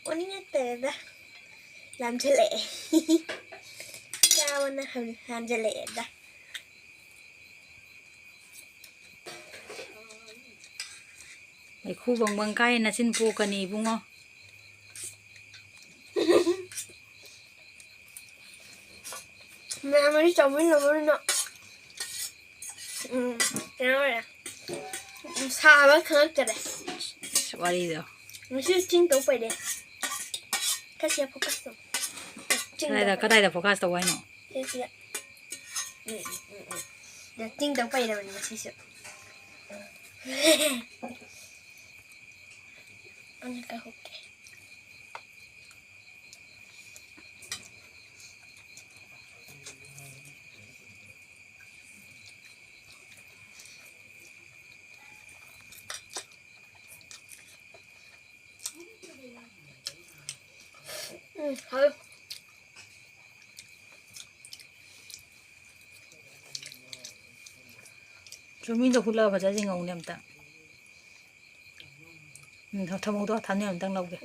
วันนี้เต๋อนะลำเฉลยเจ้าวันนะลำเฉลยนะไอ้คู่บางใกล้นะสิ้นปูกันนี่บุ้งอ๋อแม่ไม่ได้จำไม่รู้เลยเนาะแล้วอะไรชาบ้าเคยกันเลยสวัสดีเด้อมันชื่อจิ้งตัวไปเด้ก็เสียพวกกระสุนได้แต่ก็ได้แต่โฟกัสตัวไว้เนาะเสียเดี๋ยวจิ้งตัวไปเดี๋ยวมันมาชิบอันนี้ก็โอเค好。조민도 굴러가 보자 지금 오늘 다. 더 먹도 다 내면 딱 나오게.